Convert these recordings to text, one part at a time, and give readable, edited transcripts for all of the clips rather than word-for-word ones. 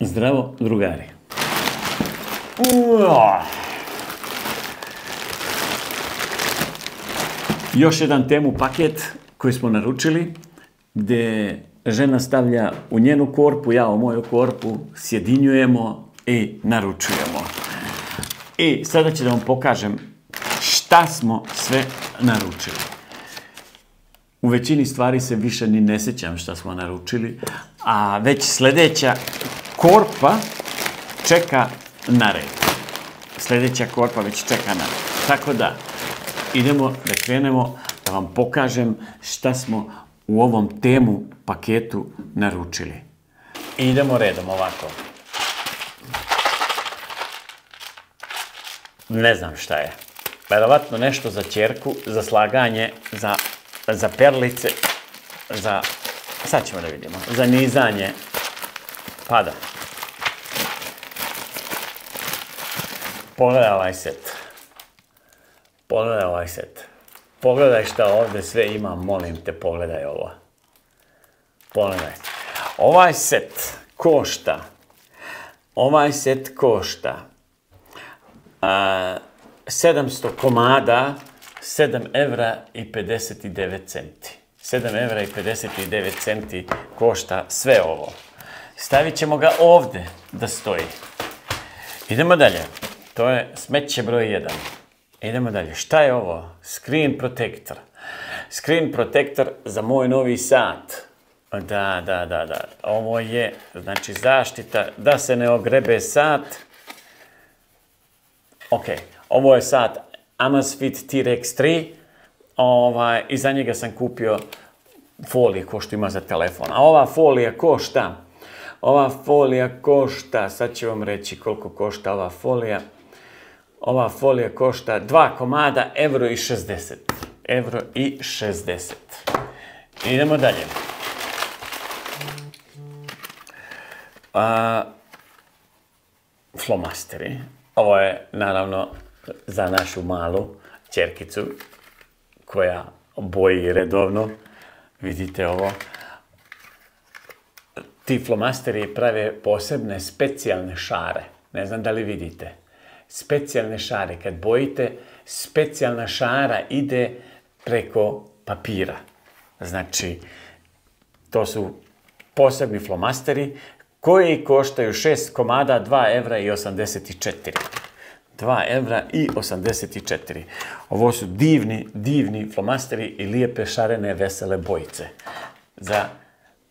Zdravo, drugari. Još jedan temu paket koji smo naručili, gdje žena stavlja u njenu korpu, ja u moju korpu, sjedinjujemo i naručujemo. I sada ću da vam pokažem šta smo sve naručili. U većini stvari se više ni ne sjećam šta smo naručili, a već sljedeća korpa čeka na red. Sljedeća korpa već čeka na red. Tako da, idemo da krenemo da vam pokažem šta smo u ovom temu paketu naručili. I idemo redom ovako. Ne znam šta je. Verovatno nešto za ćerku, za slaganje, za perlice, sad ćemo da vidimo, za nizanje pada. Pogledaj ovaj set. Pogledaj ovaj set. Pogledaj šta ovdje sve ima, molim te, pogledaj ovo. Pogledaj. Ovaj set košta 700 komada, 7,59 centi. 7,59 centi košta sve ovo. Stavit ćemo ga ovdje da stoji. Idemo dalje. To je smeće broj 1. Idemo dalje. Šta je ovo? Screen protector. Screen protector za moj novi sat. Da. Ovo je, znači, zaštita da se ne ogrebe sat. Ok, ovo je sat Amazfit T-Rex 3. I za njega sam kupio folije ko što ima za telefon. A ova folija košta, sad ću vam reći koliko košta ova folija. Ova folija košta 2 komada, €1,60. €1,60. Idemo dalje. Flomasteri. Ovo je naravno za našu malu ćerkicu koja boji redovno. Vidite ovo. Ti flomasteri prave posebne specijalne šare. Ne znam da li vidite. Specijalne šare. Kad bojite, specijalna šara ide preko papira. Znači, to su posebni flomasteri koji koštaju 6 komada, €2,84. €2,84. Ovo su divni flomasteri i lijepe, šarene, vesele bojice za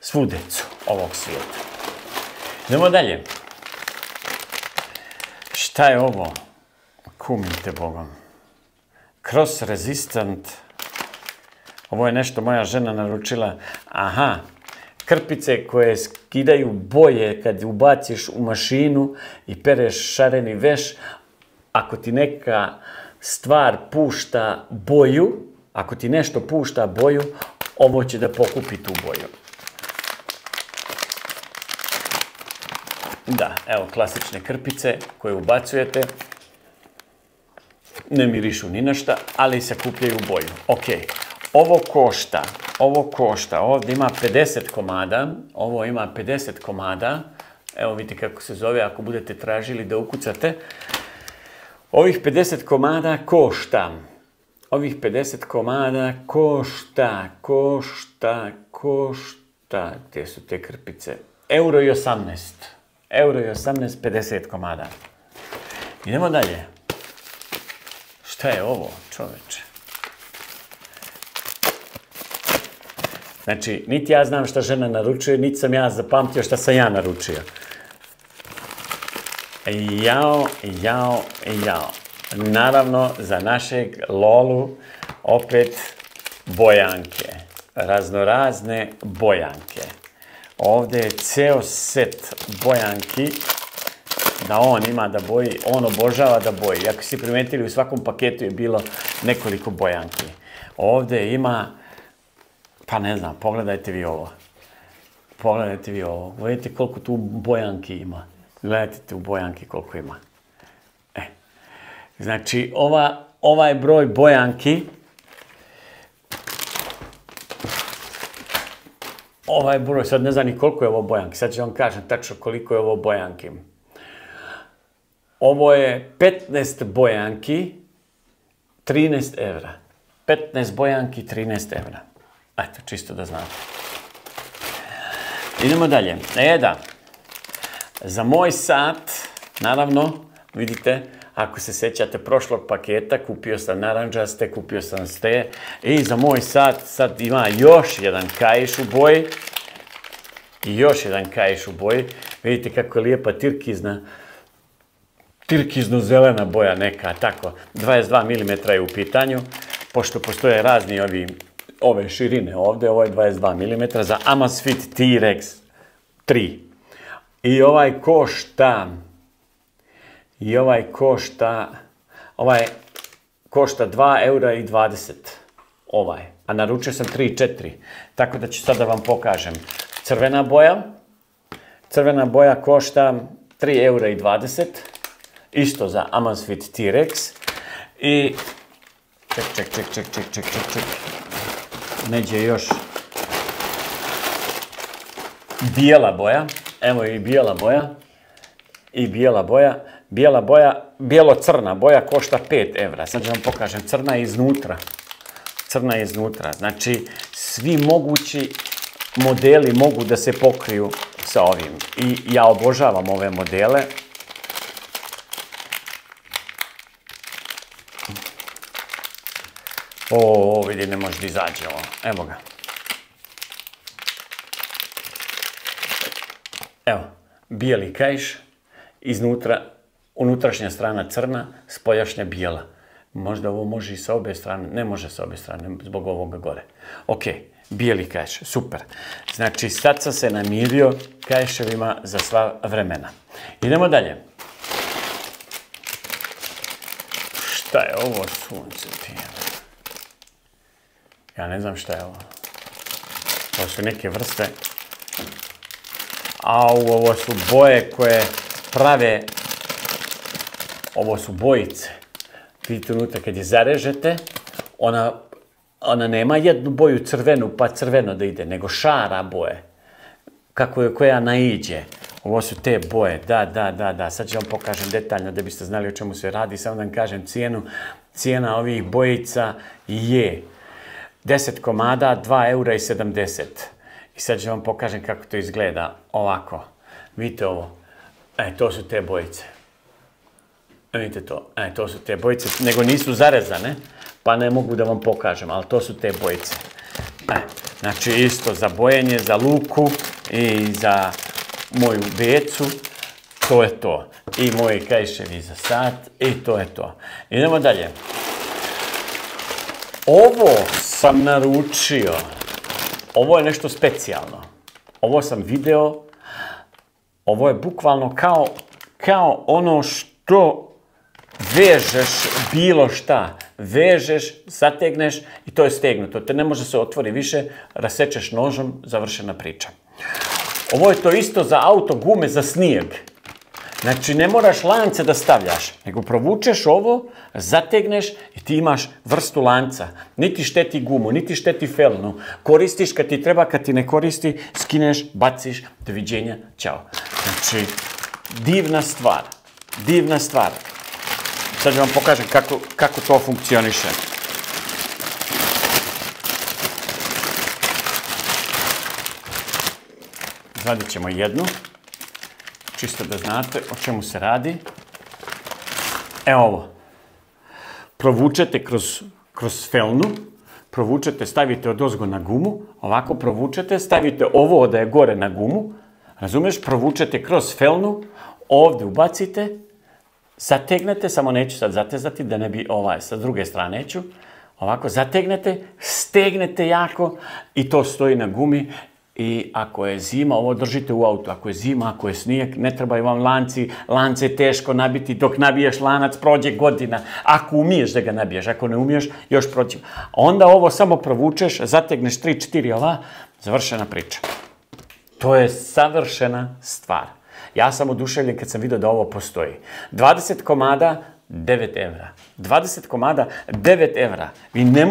svu decu ovog svijeta. Idemo dalje. Šta je ovo? Kumite Bogom. Cross resistant. Ovo je nešto moja žena naručila. Aha. Krpice koje skidaju boje kad ubaciš u mašinu i pereš šareni veš. Ako ti neka stvar pušta boju, ako ti nešto pušta boju, ovo će da pokupi tu boju. Da, evo klasične krpice koje ubacujete. Ne mirišu ni na šta, ali se kupljaju boju. Ok, ovo košta, ovdje ima 50 komada, ovo ima 50 komada. Evo vidite kako se zove, ako budete tražili da ukucate. Ovih 50 komada košta. Gdje su te krpice? €1,18. €1,18, 50 komada. Idemo dalje. Šta je ovo, čoveče? Znači, niti ja znam šta žena naručuje, niti sam ja zapamtio šta sam ja naručio. Jao. Naravno, za našeg Lolu opet bojanke. Raznorazne bojanke. Ovdje je ceo set bojanki da on ima da boji. On obožava da boji. Ako si primetili, u svakom paketu je bilo nekoliko bojanki. Ovdje ima, pa ne znam, pogledajte vi ovo. Vidite koliko tu bojanki ima. Gledajte u bojanki koliko ima. Znači, ovaj broj bojanki ovaj broj, sad ne znam ni koliko je ovo bojanki, sad ću vam kažem tačno koliko je ovo bojanki. Ovo je 15 bojanki, 13 evra. 15 bojanki, 13 evra. Eto, čisto da znate. Idemo dalje. Da, za moj sat, naravno, vidite, ako se sjećate prošlog paketa, kupio sam naranđaste, kupio sam ste. I za moj sat sad ima još jedan kaiš u boji. I još jedan kaiš u boji. Vidite kako je lijepa tirkizno-zelena boja neka, tako. 22 mm je u pitanju. Pošto postoje razni ove širine ovdje, ovo je 22 mm za Amazfit T-Rex 3. I ovaj košta 2,20 eura. A naručio sam 3,4. Tako da ću sad da vam pokažem. Crvena boja košta 3,20 eura. Isto za Amazfit T-Rex. I ček. Neđe još bijela boja. Evo i bijela boja. Bijelo-crna boja košta 5 evra. Sad ću vam pokažem. Crna je iznutra. Znači, svi mogući modeli mogu da se pokriju sa ovim. I ja obožavam ove modele. Vidi, ne može da izađe ovo. Evo ga. Evo, bijeli kaiš, unutrašnja strana crna, spoljašnja bijela. Možda ovo može i sa obje strane, ne može sa obje strane, zbog ovoga gore. Ok, bijeli kaiš, super. Znači, sad sam se namirio kaiševima za sva vremena. Idemo dalje. Šta je ovo sunce ti? Ja ne znam šta je ovo. Ovo su neke vrste. Ovo su boje koje prave. Ovo su bojice. Vidite unutra kad je zarežete, ona nema jednu boju crvenu pa crveno da ide, nego šara boje. Koja naiđe. Ovo su te boje. Da. Sad ću vam pokažem detaljno da biste znali o čemu se radi. Samo da vam kažem cijenu. Cijena ovih bojica je 10 komada, 2,70 eura. I sad ću vam pokažem kako to izgleda. Ovako. Vidite ovo. To su te bojice. Vidite to. To su te bojice. Nego nisu zarezane, pa ne mogu da vam pokažem, ali to su te bojice. Znači isto za bojenje, za luku i za moju decu. To je to. I moji kaiševi za sat. I to je to. Idemo dalje. Ovo sam naručio. Ovo je nešto specijalno. Ovo sam video. Ovo je bukvalno kao ono što vežeš bilo šta. Vežeš, zategneš i to je stegnuto. Te ne može se otvori više, rasečeš nožom, završena priča. Ovo je to isto za auto gume za snijeg. Znači, ne moraš lance da stavljaš, nego provučeš ovo, zategneš i ti imaš vrstu lanca. Niti šteti gumu, niti šteti felnu. Koristiš kad ti treba, kad ti ne koristi, skineš, baciš, doviđenja, ćao. Znači, divna stvar. Divna stvar. Sad ću vam pokažem kako to funkcioniše. Zadit ćemo jednu. Čisto da znate o čemu se radi. Evo ovo. Provučete kroz felnu, provučete, stavite odozgo na gumu, ovako provučete, stavite ovo da je gore na gumu, razumiješ, provučete kroz felnu, ovdje ubacite, zategnete, samo neću sad zatezati, da ne bi sa druge strane neću, ovako zategnete, stegnete jako i to stoji na gumi. I ako je zima, ovo držite u autu, ako je zima, ako je snijeg, ne trebaju vam lanci, lance je teško nabiti, dok nabiješ lanac prođe godina, ako umiješ da ga nabiješ, ako ne umiješ, još prođe. Onda ovo samo provučeš, zategneš 3-4 završena priča. To je savršena stvar. Ja sam oduševljen kad sam vidio da ovo postoji. 20 komada, 9 evra. 20 komada, 9 evra. Vi ne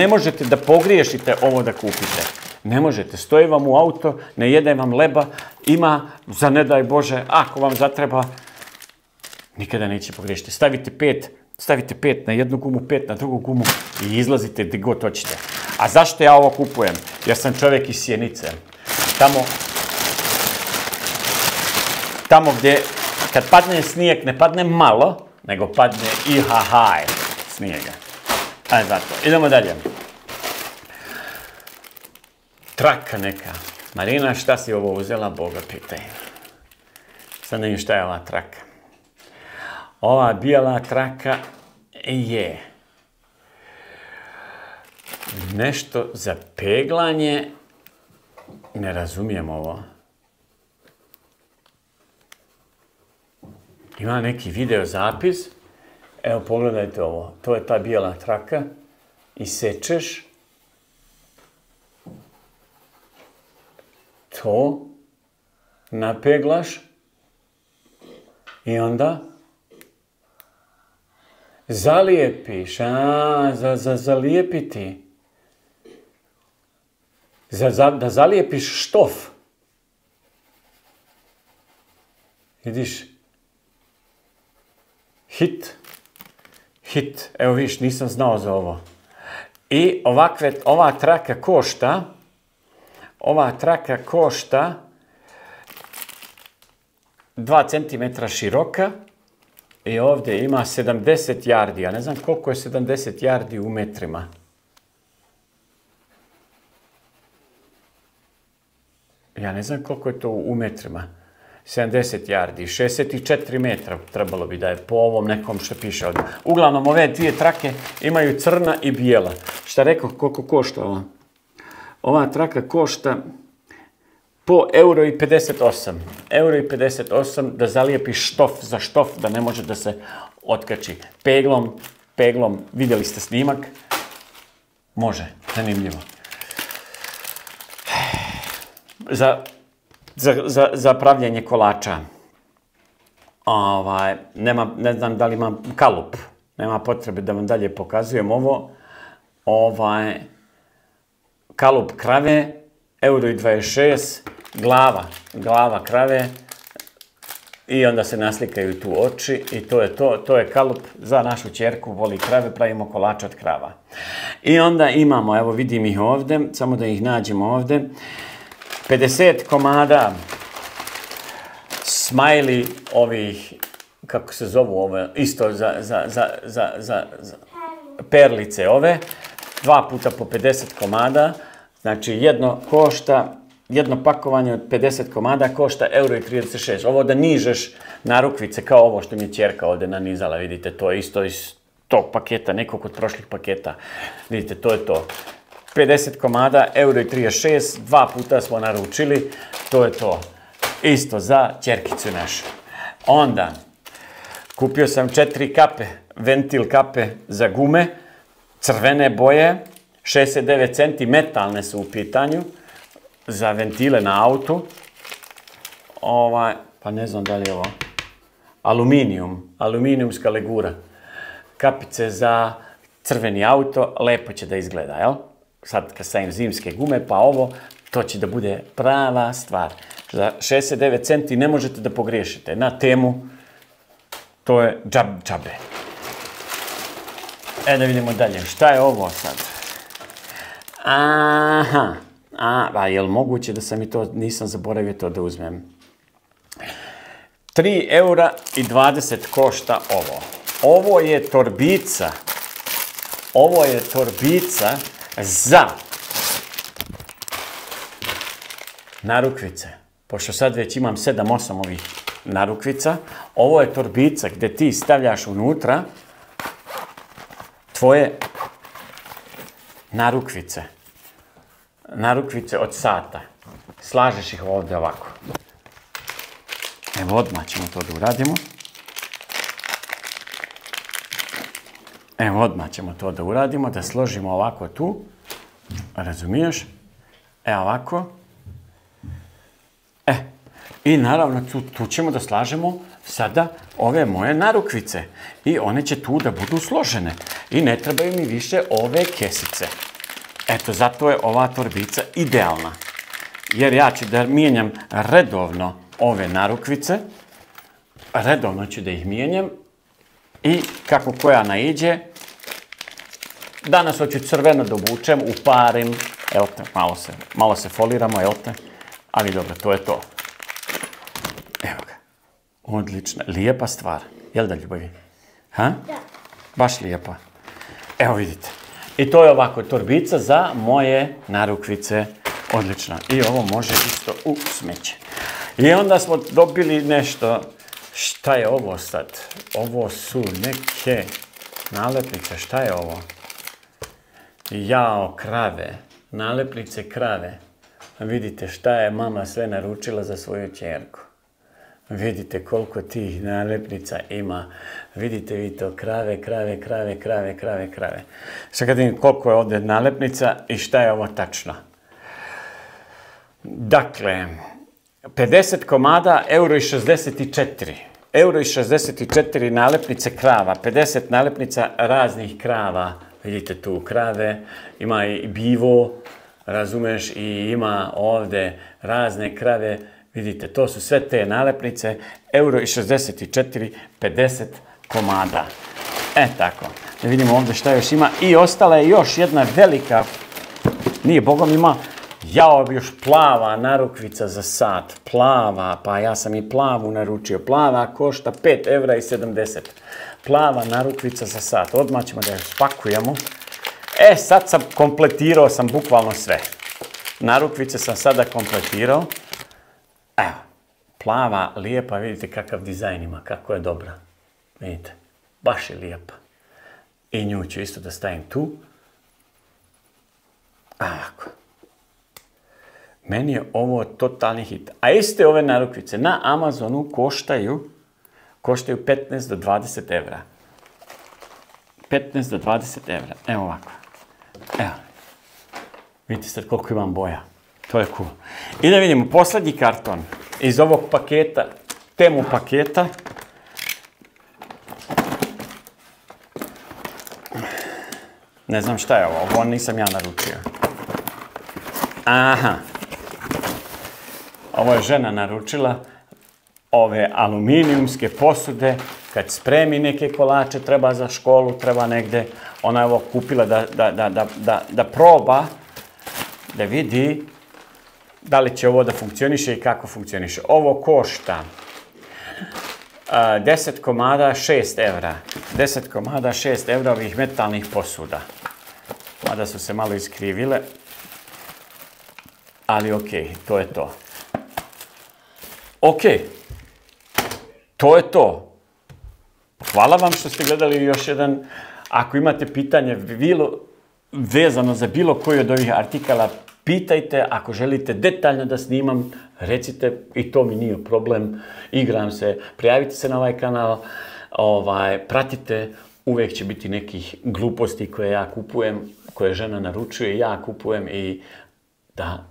možete da pogriješite ovo da kupite. Ne možete, stoji vam u auto, ne jede vam leba, ima, za ne daj Bože, ako vam zatreba, nikada neće pogriješiti. Stavite 5 na jednu gumu, 5 na drugu gumu i izlazite gdje god hoćete. A zašto ja ovo kupujem? Jer sam čovjek iz Sjenice. Tamo gdje, kad padne snijeg, ne padne malo, nego padne i hahaj snijega. Ajde, zato. Idemo dalje. Traka neka. Marina, šta si ovo uzela? Boga pitaj. Sad ne vidim šta je ova traka. Ova bijela traka je nešto za peglanje. Ne razumijem ovo. Ima neki video zapis. Evo, pogledajte ovo. To je ta bijela traka. Isečeš. To napeglaš. I onda zalijepiš. Zalijepiti. Da zalijepiš štof. Vidiš? Hit. Evo vidiš, nisam znao za ovo. I ova traka košta 2 cm široka i ovdje ima 70 yardi. Ja ne znam koliko je 70 yardi u metrima. Ja ne znam koliko je to u metrima. 70 yardi, 64 metra trebalo bi da je po ovom nekom što piše ovdje. Uglavnom, ove dvije trake imaju crna i bijela. Šta rekao, koliko košta ova? Ova traka košta po €1,58. €1,58 da zalijepiš štof za štof, da ne može da se otkači. Peglom, vidjeli ste snimak? Može, zanimljivo. Za pravljenje kolača. Ne znam da li imam kalup. Nema potrebe da vam dalje pokazujem ovo. Kalup krave, €1,26, glava krave i onda se naslikaju tu oči i to je to. To je kalup za našu ćerku, voli krave, pravimo kolač od krava. I onda imamo, evo vidim ih ovdje, samo da ih nađemo ovdje, 50 komada smiley ovih, kako se zovu ove, isto za perlice ove, 2 puta po 50 komada, znači jedno pakovanje od 50 komada košta €1,36. Ovo da nižeš narukvice kao ovo što mi je ćerka ovdje nanizala, vidite, to je isto iz tog paketa, nekog od prošlih paketa, vidite, to je to. 50 komada, €1,36, 2 puta smo naručili, to je to. Isto za ćerkicu našu. Onda, kupio sam 4 kape, ventil kape za gume, crvene boje, 69 centi, metalne su u pitanju, za ventile na autu. Pa ne znam da li je ovo. Aluminijumska legura. Kapice za crveni auto, lepo će da izgleda, jel? Sad kad stavim zimske gume, pa ovo, to će da bude prava stvar. Za 69 centi ne možete da pogriješite. Na temu, to je džabe. Da vidimo dalje. Šta je ovo sad? Jel moguće da sam i to, nisam zaboravio to da uzmem. 3,20 € košta ovo. Ovo je torbica. Za narukvice. Pošto sad već imam 7-8 ovih narukvica. Ovo je torbica gdje ti stavljaš unutra tvoje narukvice. Narukvice od sata. Slažeš ih ovdje ovako. Evo, odmah ćemo to da uradimo. Da složimo ovako tu. Razumiješ? Ovako. I naravno tu ćemo da slažemo sada ove moje narukvice. I one će tu da budu složene. I ne trebaju mi više ove kesice. Eto, zato je ova torbica idealna. Jer ja ću da mijenjam redovno ove narukvice. Redovno ću da ih mijenjam. I kako koja naiđe, danas hoću crveno da obučem, uparim, evo te, malo se foliramo, evo te, ali dobro, to je to. Evo ga, odlična, lijepa stvar, jel da, Ljubavi? Ha? Da. Baš lijepa. Evo vidite, i to je ovako torbica za moje narukvice, odlična. I ovo može isto u smeće. I onda smo dobili nešto. Šta je ovo sad? Ovo su neke nalepnice. Šta je ovo? Jao, krave. Nalepnice krave. Vidite šta je mama sve naručila za svoju ćerku. Vidite koliko tih nalepnica ima. Vidite vi to, krave. Sad kad vidim koliko je ovdje nalepnica i šta je ovo tačno. Dakle, 50 komada, €64. €64 nalepnice krava, 50 nalepnica raznih krava. Vidite tu krave, ima i bivo, razumeš, i ima ovdje razne krave. Vidite, to su sve te nalepnice, €64, 50 komada. Tako, da vidimo ovdje šta još ima. I ostala je još jedna velika, nije bogom ima, jao, još plava narukvica za sat. Plava, pa ja sam i plavu naručio. Plava košta €5,70. Plava narukvica za sat. Odmah ćemo da je spakujemo. Sad sam kompletirao bukvalno sve. Narukvice sam sada kompletirao. Evo, plava, lijepa, vidite kakav dizajn ima, kako je dobra. Vidite, baš je lijepa. I nju ću isto da stavim tu. Ovako. Meni je ovo totalni hit. A iste ove narukvice na Amazonu koštaju 15 do 20 evra. 15 do 20 evra. Evo ovako. Evo. Vidite sad koliko imam boja. To je cool. I da vidimo posljednji karton iz ovog paketa, Temu paketa. Ne znam šta je ovo. Ovo nisam ja naručio. Aha. Ovo je žena naručila, ove aluminijumske posude, kad spremi neke kolače, treba za školu, treba negde, ona je ovo kupila da proba, da vidi da li će ovo da funkcioniše i kako funkcioniše. Ovo košta 10 komada 6 evra. 10 komada 6 evra ovih metalnih posuda. Mada su se malo iskrivile, ali okej, to je to. Ok, to je to. Hvala vam što ste gledali još jedan. Ako imate pitanje vezano za bilo koji od ovih artikala, pitajte. Ako želite detaljno da snimam, recite, i to mi nije problem. Igram se, prijavite se na ovaj kanal, pratite. Uvijek će biti nekih gluposti koje ja kupujem, koje žena naručuje, ja kupujem i da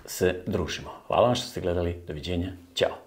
se družimo. Hvala vam što ste gledali. Doviđenja. Ćao.